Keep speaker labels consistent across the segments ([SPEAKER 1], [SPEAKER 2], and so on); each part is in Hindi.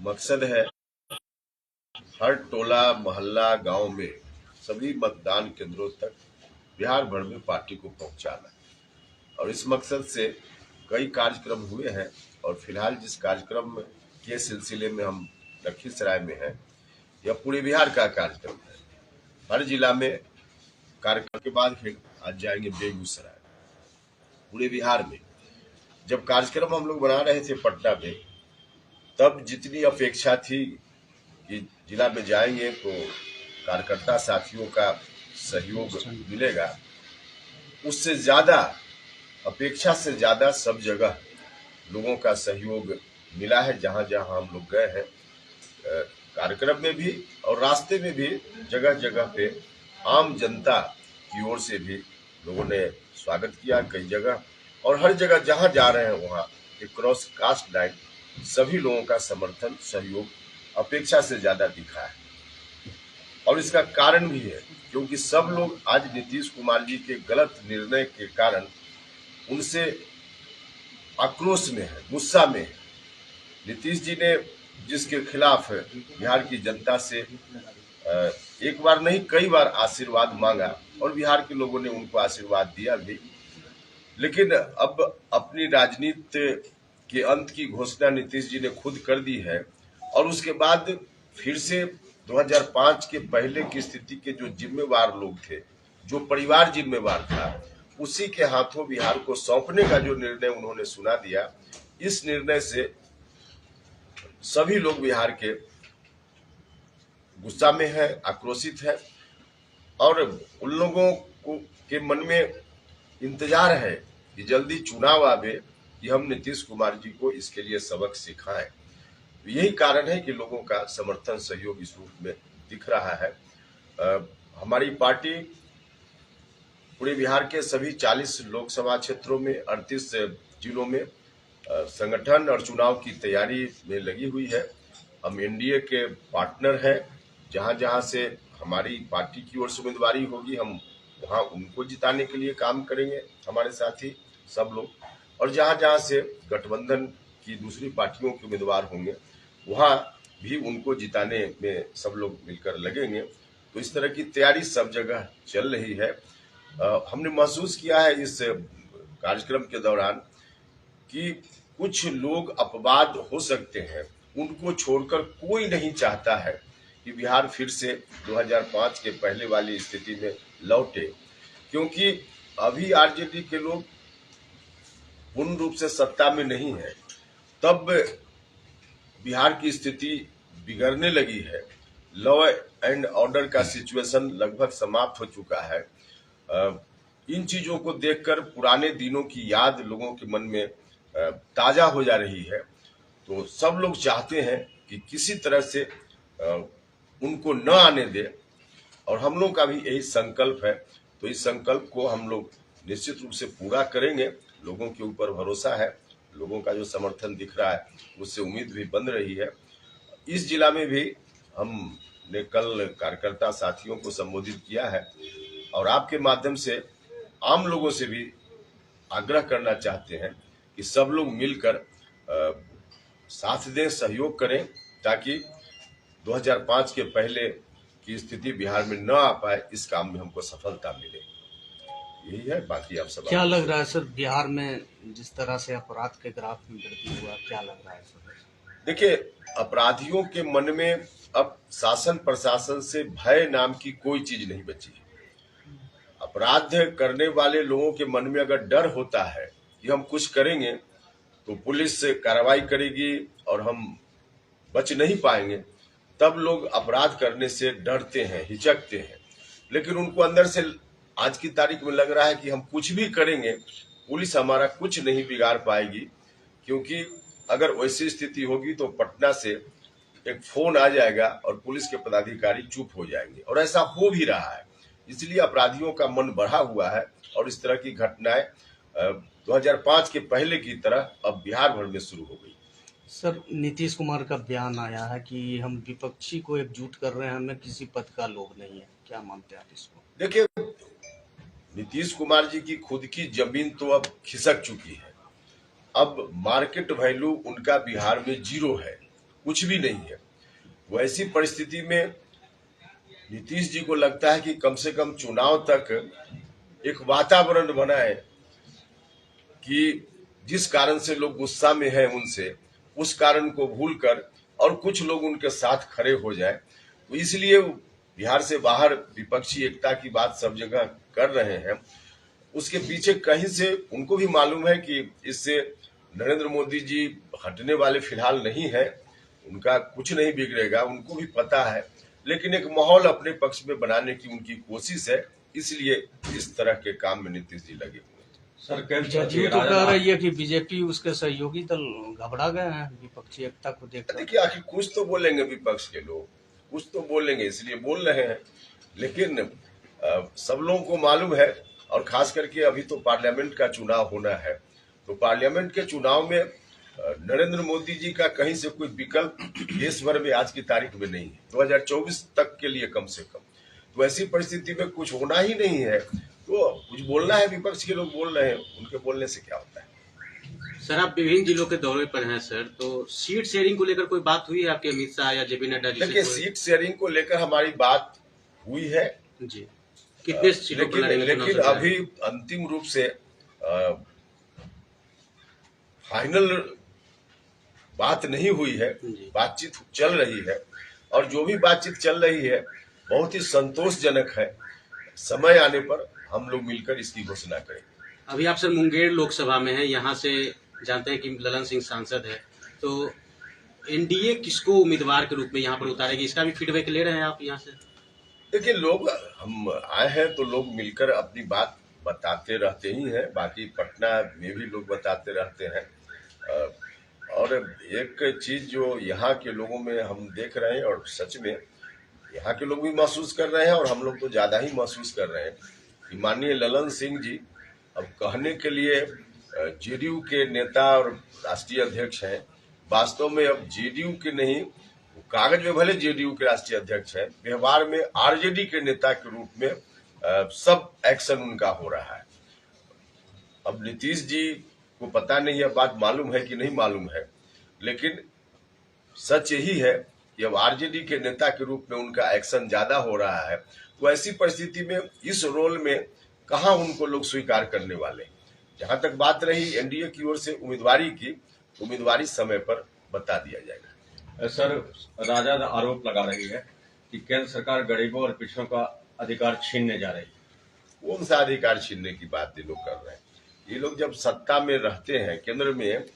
[SPEAKER 1] मकसद है हर टोला मोहल्ला गांव में सभी मतदान केंद्रों तक बिहार भर में पार्टी को पहुंचाना। और इस मकसद से कई कार्यक्रम हुए हैं और फिलहाल जिस कार्यक्रम के सिलसिले में हम लखीसराय में हैं, यह पूरे बिहार का कार्यक्रम है। हर जिला में कार्यक्रम के बाद फिर आज जाएंगे बेगूसराय। पूरे बिहार में जब कार्यक्रम हम लोग बना रहे थे पटना में, तब जितनी अपेक्षा थी कि जिला में जाएंगे तो कार्यकर्ता साथियों का सहयोग मिलेगा, उससे ज्यादा, अपेक्षा से ज्यादा सब जगह लोगों का सहयोग मिला है। जहां जहां हम लोग गए हैं कार्यक्रम में भी और रास्ते में भी, जगह जगह पे आम जनता की ओर से भी लोगों ने स्वागत किया कई जगह। और हर जगह जहां जा रहे हैं वहां एक क्रॉस कास्ट लाइन सभी लोगों का समर्थन सहयोग अपेक्षा से ज्यादा दिखा है। और इसका कारण भी है क्योंकि सब लोग आज नीतीश कुमार जी के गलत निर्णय के कारण उनसे आक्रोश में है, गुस्सा में है। नीतीश जी ने जिसके खिलाफ बिहार की जनता से एक बार नहीं कई बार आशीर्वाद मांगा और बिहार के लोगों ने उनको आशीर्वाद दिया भी, लेकिन अब अपनी राजनीति के अंत की घोषणा नीतीश जी ने खुद कर दी है। और उसके बाद फिर से 2005 के पहले की स्थिति के जो जिम्मेवार लोग थे, जो परिवार जिम्मेवार था, उसी के हाथों बिहार को सौंपने का जो निर्णय उन्होंने सुना दिया, इस निर्णय से सभी लोग बिहार के गुस्सा में है, आक्रोशित है। और उन लोगों को के मन में इंतजार है कि जल्दी चुनाव आवे कि हम नीतीश कुमार जी को इसके लिए सबक सिखाएं। यही कारण है कि लोगों का समर्थन सहयोग इस रूप में दिख रहा है। हमारी पार्टी पूरे बिहार के सभी 40 लोकसभा क्षेत्रों में 38 जिलों में संगठन और चुनाव की तैयारी में लगी हुई है। हम एनडीए के पार्टनर हैं। जहां जहां से हमारी पार्टी की ओर से उम्मीदवारी होगी, हम वहां उनको जिताने के लिए काम करेंगे, हमारे साथी सब लोग। और जहां जहां से गठबंधन की दूसरी पार्टियों के उम्मीदवार होंगे, वहां भी उनको जिताने में सब लोग मिलकर लगेंगे। तो इस तरह की तैयारी सब जगह चल रही है। हमने महसूस किया है इस कार्यक्रम के दौरान कि कुछ लोग अपवाद हो सकते हैं, उनको छोड़कर कोई नहीं चाहता है कि बिहार फिर से 2005 के पहले वाली स्थिति में लौटे। क्योंकि अभी आरजेडी के लोग पूर्ण रूप से सत्ता में नहीं है, तब बिहार की स्थिति बिगड़ने लगी है। लॉ एंड ऑर्डर का सिचुएशन लगभग समाप्त हो चुका है। इन चीजों को देखकर पुराने दिनों की याद लोगों के मन में ताजा हो जा रही है। तो सब लोग चाहते हैं कि किसी तरह से उनको न आने दे, और हम लोग का भी यही संकल्प है। तो इस संकल्प को हम लोग निश्चित रूप से पूरा करेंगे। लोगों के ऊपर भरोसा है, लोगों का जो समर्थन दिख रहा है उससे उम्मीद भी बन रही है। इस जिला में भी हमने कल कार्यकर्ता साथियों को संबोधित किया है और आपके माध्यम से आम लोगों से भी आग्रह करना चाहते हैं कि सब लोग मिलकर साथ दें, सहयोग करें, ताकि 2005 के पहले की स्थिति बिहार में न आ पाए। इस काम में हमको सफलता मिले, यही है। बाकी आप सब
[SPEAKER 2] क्या लग रहा है सर, बिहार में जिस तरह से अपराध के ग्राफ में वृद्धि हुआ, क्या लग रहा है सर?
[SPEAKER 1] देखिए, अपराधियों के मन में अब शासन प्रशासन से भय नाम की कोई चीज नहीं बची है। अपराध करने वाले लोगों के मन में अगर डर होता है कि हम कुछ करेंगे तो पुलिस कार्रवाई करेगी और हम बच नहीं पाएंगे, तब लोग अपराध करने से डरते हैं, हिचकते हैं। लेकिन उनको अंदर से आज की तारीख में लग रहा है कि हम कुछ भी करेंगे, पुलिस हमारा कुछ नहीं बिगाड़ पाएगी। क्योंकि अगर वैसी स्थिति होगी तो पटना से एक फोन आ जाएगा और पुलिस के पदाधिकारी चुप हो जाएंगे, और ऐसा हो भी रहा है। इसलिए अपराधियों का मन बढ़ा हुआ है और इस तरह की घटनाएं 2005 के पहले की तरह अब बिहार भर में शुरू हो गई।
[SPEAKER 2] सर, नीतीश कुमार का बयान आया है कि हम विपक्षी को एकजुट कर रहे हैं, हमें किसी पद का लोभ नहीं है, क्या मानते हैं आप इसको?
[SPEAKER 1] देखिए, नीतीश कुमार जी की खुद की जमीन तो अब खिसक चुकी है। अब मार्केट वैल्यू उनका बिहार में 0 है। कुछ भी नहीं है। वैसी परिस्थिति में नीतीश जी को लगता है कि कम से कम चुनाव तक एक वातावरण बनाए कि जिस कारण से लोग गुस्सा में हैं उनसे, उस कारण को भूलकर और कुछ लोग उनके साथ खड़े हो जाए। तो इसलिए बिहार से बाहर विपक्षी एकता की बात सब जगह कर रहे हैं। उसके पीछे कहीं से उनको भी मालूम है कि इससे नरेंद्र मोदी जी हटने वाले फिलहाल नहीं है, उनका कुछ नहीं बिगड़ेगा, उनको भी पता है। लेकिन एक माहौल अपने पक्ष में बनाने की उनकी कोशिश है, इसलिए इस तरह के काम में नीतीश जी लगे हुए हैं।
[SPEAKER 2] सर जदयू तो कह रही है कि बीजेपी उसके सहयोगी दल घबरा गए हैं विपक्षी एकता को देखकर।
[SPEAKER 1] देखिए, आखिर कुछ तो बोलेंगे विपक्ष के लोग, कुछ तो बोलेंगे, इसलिए बोल रहे हैं। लेकिन सब लोगों को मालूम है, और खास करके अभी तो पार्लियामेंट का चुनाव होना है, तो पार्लियामेंट के चुनाव में नरेंद्र मोदी जी का कहीं से कोई विकल्प देश भर में आज की तारीख में नहीं है, 2024 तक के लिए कम से कम। तो ऐसी परिस्थिति में कुछ होना ही नहीं है, तो कुछ बोलना है। विपक्ष के लोग बोल रहे हैं, उनके बोलने से क्या होता है।
[SPEAKER 3] सर, आप विभिन्न जिलों के दौरे पर हैं सर, तो सीट शेयरिंग को लेकर कोई बात हुई है आपके अमित शाह या जेपी नड्डा जी से?
[SPEAKER 1] देखिए, सीट शेयरिंग को लेकर हमारी बात हुई है
[SPEAKER 3] जी, कितने सीटों पर लड़ेंगे?
[SPEAKER 1] लेकिन अभी अंतिम रूप से फाइनल बात नहीं हुई है, बातचीत चल रही है, और जो भी बातचीत चल रही है बहुत ही संतोषजनक है। समय आने पर हम लोग मिलकर इसकी घोषणा करेंगे।
[SPEAKER 3] अभी आप सर मुंगेर लोकसभा में हैं, यहाँ से जानते हैं कि ललन सिंह सांसद है, तो एनडीए किसको उम्मीदवार के रूप में यहाँ पर उतारेगी, इसका भी फीडबैक ले रहे हैं आप यहाँ से?
[SPEAKER 1] देखिए, लोग हम आए हैं तो लोग मिलकर अपनी बात बताते रहते ही हैं, बाकी पटना में भी लोग बताते रहते हैं। और एक चीज जो यहाँ के लोगों में हम देख रहे हैं, और सच में यहाँ के लोग भी महसूस कर रहे हैं और हम लोग तो ज्यादा ही महसूस कर रहे हैं कि माननीय ललन सिंह जी अब कहने के लिए जेडीयू के नेता और राष्ट्रीय अध्यक्ष हैं, वास्तव में अब जेडीयू के नहीं, कागज में भले जेडीयू के राष्ट्रीय अध्यक्ष हैं, व्यवहार में आरजेडी के नेता के रूप में सब एक्शन उनका हो रहा है। अब नीतीश जी को पता नहीं, यह बात मालूम है कि नहीं मालूम है, लेकिन सच यही है कि अब आरजेडी के नेता के रूप में उनका एक्शन ज्यादा हो रहा है। तो ऐसी परिस्थिति में इस रोल में कहां उनको लोग स्वीकार करने वाले। जहां तक बात रही एनडीए की ओर से उम्मीदवारी की, उम्मीदवारी समय पर बता दिया जाएगा।
[SPEAKER 4] सर, राजद आरोप लगा रही है कि केंद्र सरकार गरीबों और पिछड़ों का अधिकार छीनने जा रही है।
[SPEAKER 1] कौन सा अधिकार छीनने की बात ये लोग कर रहे हैं? ये लोग जब सत्ता में रहते हैं केंद्र में,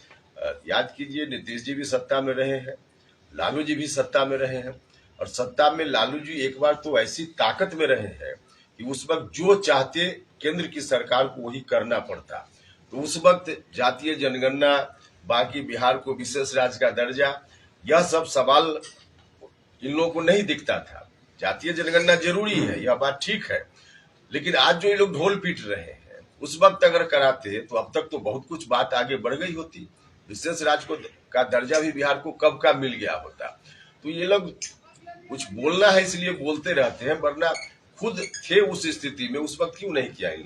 [SPEAKER 1] याद कीजिए नीतीश जी भी सत्ता में रहे हैं, लालू जी भी सत्ता में रहे हैं, और सत्ता में लालू जी एक बार तो ऐसी ताकत में रहे हैं कि उस वक्त जो चाहते केंद्र की सरकार को वही करना पड़ता। तो उस वक्त जातीय जनगणना, बाकी बिहार को विशेष राज्य का दर्जा, यह सब सवाल इन लोगों को नहीं दिखता था। जातीय जनगणना जरूरी है, यह बात ठीक है, लेकिन आज जो ये लोग ढोल पीट रहे हैं, उस वक्त अगर कराते तो अब तक तो बहुत कुछ बात आगे बढ़ गई होती। विशेष राज्य का दर्जा भी बिहार को कब का मिल गया होता। तो ये लोग कुछ बोलना है इसलिए बोलते रहते हैं, वरना खुद थे उस स्थिति में, उस वक्त क्यों नहीं किया इन लोग।